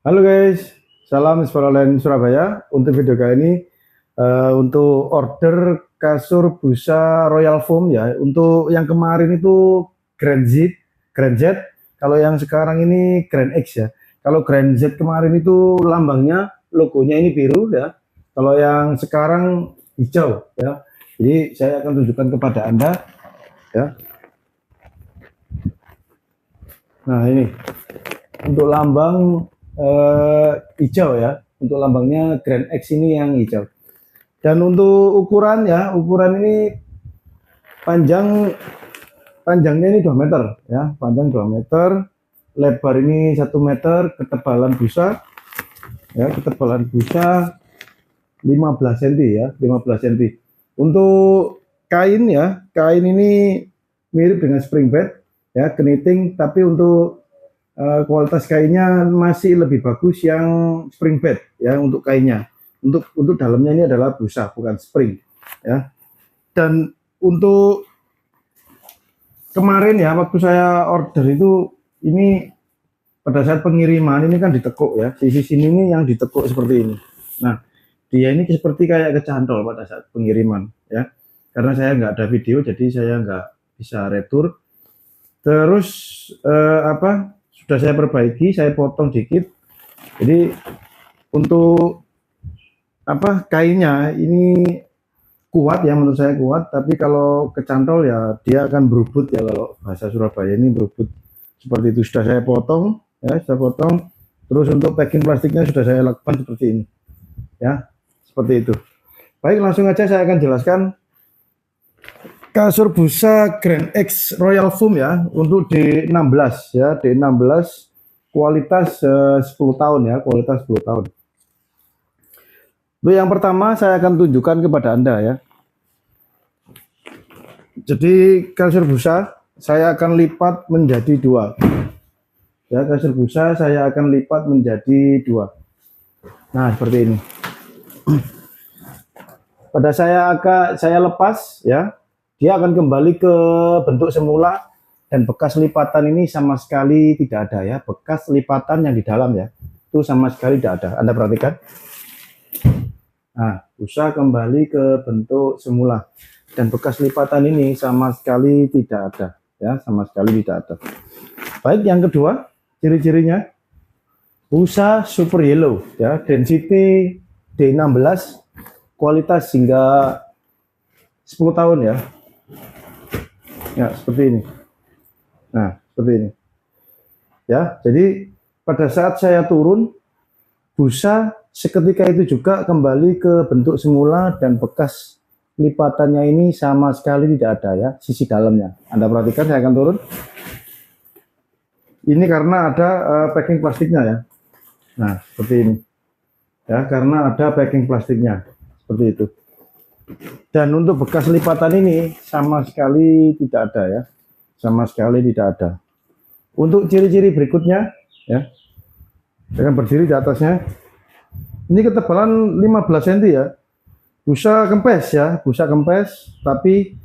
Halo guys, salam Sportland Surabaya. Untuk video kali ini, untuk order kasur busa Royal Foam ya. Untuk yang kemarin itu Grand Z. Kalau yang sekarang ini Grand X ya. Kalau Grand Z kemarin itu lambangnya, logonya ini biru ya. Kalau yang sekarang hijau ya. Jadi saya akan tunjukkan kepada Anda ya. Nah ini untuk lambang hijau ya, untuk lambangnya Grand X ini yang hijau. Dan untuk ukuran ya, ukuran ini panjangnya ini 2 meter ya, panjang 2 meter, lebar ini 1 meter, ketebalan busa ya, ketebalan busa 15 cm ya, 15 cm. Untuk kain ya, kain ini mirip dengan spring bed ya, keniting, tapi untuk kualitas kainnya masih lebih bagus yang spring bed ya. Untuk kainnya, untuk dalamnya ini adalah busa bukan spring ya. Dan untuk kemarin ya, waktu saya order itu, ini pada saat pengiriman ini kan ditekuk ya, sisi sini ini yang ditekuk seperti ini. Nah dia ini seperti kayak kecantol pada saat pengiriman ya, karena saya nggak ada video jadi saya nggak bisa retur. Terus sudah saya perbaiki, saya potong dikit. Jadi untuk kainnya ini kuat ya, menurut saya kuat, tapi kalau kecantol ya dia akan berubut ya, kalau bahasa Surabaya ini berubut seperti itu. Sudah saya potong ya, saya potong. Terus untuk packing plastiknya sudah saya lakukan seperti ini ya, seperti itu. Baik, langsung aja saya akan jelaskan kasur busa Grand X Royal Foam ya, untuk D16 ya, D16 kualitas 10 tahun ya, kualitas 10 tahun. Untuk yang pertama saya akan tunjukkan kepada Anda ya. Jadi kasur busa saya akan lipat menjadi 2 ya, kasur busa saya akan lipat menjadi 2. Nah seperti ini. Pada saya lepas ya, dia akan kembali ke bentuk semula, dan bekas lipatan ini sama sekali tidak ada ya. Bekas lipatan yang di dalam ya, itu sama sekali tidak ada. Anda perhatikan. Nah, busa kembali ke bentuk semula, dan bekas lipatan ini sama sekali tidak ada ya, sama sekali tidak ada. Baik, yang kedua, ciri-cirinya busa super yellow ya, density D16, kualitas hingga 10 tahun ya. Ya, seperti ini. Nah, seperti ini. Ya, jadi pada saat saya turun, busa seketika itu juga kembali ke bentuk semula, dan bekas lipatannya ini sama sekali tidak ada ya, sisi dalamnya. Anda perhatikan, saya akan turun. Ini karena ada packing plastiknya ya. Nah, seperti ini. Ya, karena ada packing plastiknya. Seperti itu. Dan untuk bekas lipatan ini sama sekali tidak ada ya, sama sekali tidak ada. Untuk ciri-ciri berikutnya ya, saya akan berdiri di atasnya. Ini ketebalan 15 cm ya, busa kempes ya, busa kempes, tapi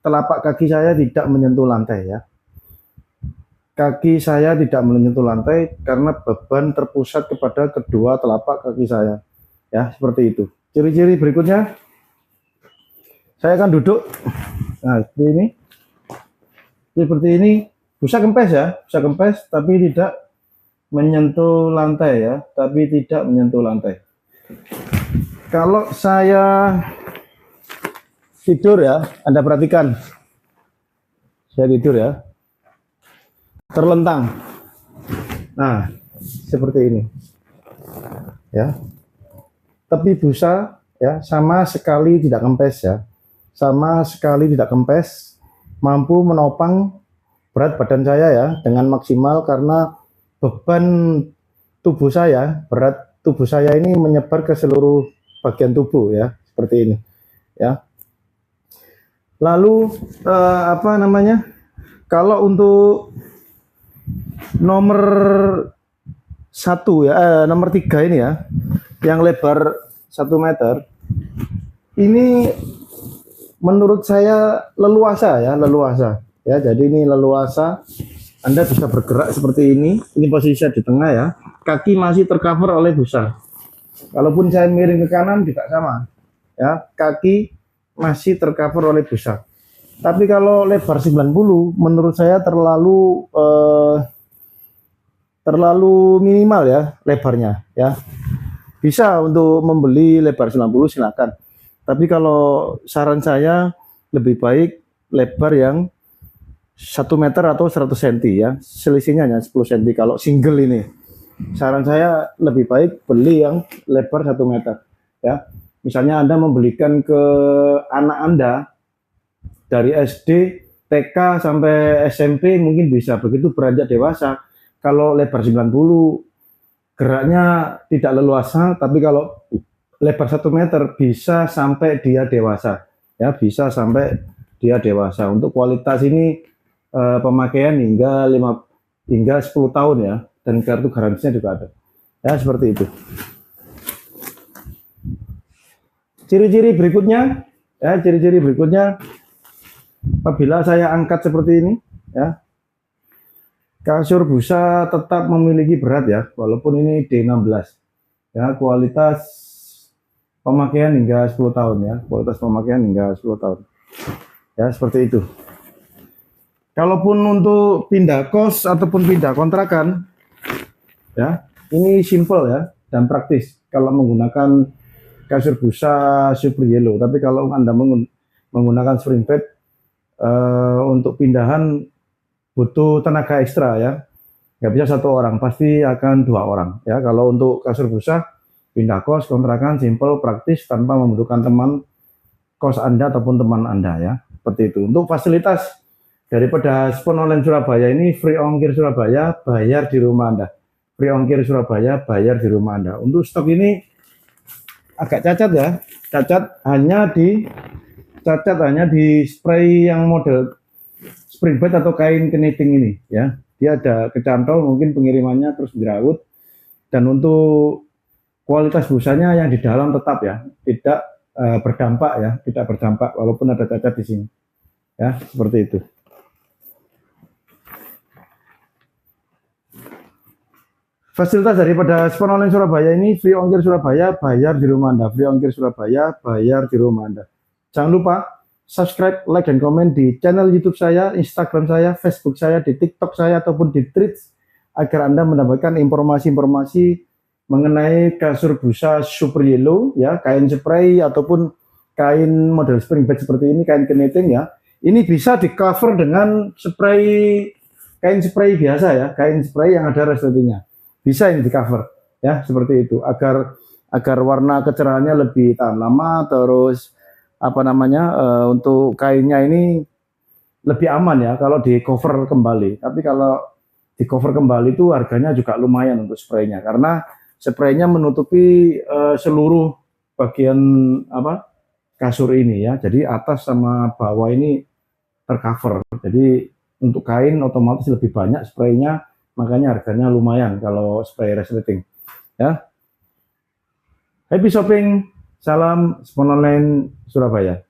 telapak kaki saya tidak menyentuh lantai ya. Kaki saya tidak menyentuh lantai karena beban terpusat kepada kedua telapak kaki saya ya, seperti itu. Ciri-ciri berikutnya, saya akan duduk. Nah, seperti ini, busa kempes ya, busa kempes, tapi tidak menyentuh lantai ya, tapi tidak menyentuh lantai. Kalau saya tidur ya, Anda perhatikan, saya tidur ya, terlentang. Nah, seperti ini ya. Tepi busa ya, sama sekali tidak kempes ya, sama sekali tidak kempes, mampu menopang berat badan saya ya dengan maksimal, karena beban tubuh saya, berat tubuh saya ini menyebar ke seluruh bagian tubuh ya, seperti ini ya. Lalu kalau untuk nomor 1 ya, nomor 3 ini ya, yang lebar 1 meter, ini menurut saya leluasa ya, leluasa ya. Jadi ini leluasa, Anda bisa bergerak seperti ini posisi saya di tengah ya, kaki masih tercover oleh busa. Kalaupun saya miring ke kanan juga sama, ya, kaki masih tercover oleh busa. Tapi kalau lebar 90 menurut saya terlalu minimal ya lebarnya ya. Bisa untuk membeli lebar 90 silakan. Tapi kalau saran saya lebih baik lebar yang 1 meter atau 100 cm ya. Selisihnya hanya 10 cm kalau single ini. Saran saya lebih baik beli yang lebar 1 meter ya. Misalnya Anda membelikan ke anak Anda dari SD, TK sampai SMP mungkin bisa. Begitu beranjak dewasa, kalau lebar 90 geraknya tidak leluasa, tapi kalau lebar 1 meter bisa sampai dia dewasa ya, bisa sampai dia dewasa. Untuk kualitas ini pemakaian hingga 10 tahun ya, dan kartu garansinya juga ada ya, seperti itu. Ciri-ciri berikutnya ya, ciri-ciri berikutnya apabila saya angkat seperti ini ya, kasur busa tetap memiliki berat ya, walaupun ini D16 ya, kualitas pemakaian hingga 10 tahun ya, kualitas pemakaian hingga 10 tahun ya, seperti itu. Kalaupun untuk pindah kos ataupun pindah kontrakan ya, ini simple ya dan praktis kalau menggunakan kasur busa Super Yellow. Tapi kalau Anda menggunakan spring bed untuk pindahan butuh tenaga ekstra ya, nggak bisa 1 orang, pasti akan 2 orang ya. Kalau untuk kasur busa pindah kos kontrakan simple praktis tanpa membutuhkan teman kos Anda ataupun teman Anda ya, seperti itu. Untuk fasilitas daripada Spon Online Surabaya ini free ongkir Surabaya, bayar di rumah Anda. Free ongkir Surabaya, bayar di rumah Anda. Untuk stok ini agak cacat ya, cacat hanya di spray yang model spring bed atau kain keniting ini ya. Dia ada kecantol, mungkin pengirimannya terus dirawat. Dan untuk kualitas busanya yang di dalam tetap ya, tidak berdampak ya, tidak berdampak walaupun ada cacat di sini ya, seperti itu. Fasilitas daripada Spon Online Surabaya ini free ongkir Surabaya, bayar di rumah Anda. Free ongkir Surabaya, bayar di rumah Anda. Jangan lupa subscribe, like, dan komen di channel YouTube saya, Instagram saya, Facebook saya, di TikTok saya, ataupun di Threads agar Anda mendapatkan informasi-informasi mengenai kasur busa Super Yellow ya, kain spray ataupun kain model spring bed seperti ini, kain keniting ya. Ini bisa di cover dengan spray, kain spray biasa ya, kain spray yang ada resletingnya. Bisa ini di cover ya, seperti itu, agar warna kecerahannya lebih tahan lama. Terus apa namanya, untuk kainnya ini lebih aman ya kalau di cover kembali. Tapi kalau di cover kembali itu harganya juga lumayan untuk spraynya, karena spraynya menutupi seluruh bagian apa kasur ini ya. Jadi atas sama bawah ini tercover. Jadi untuk kain otomatis lebih banyak spraynya, makanya harganya lumayan kalau spray resleting ya. Happy shopping, salam Spon Online Surabaya.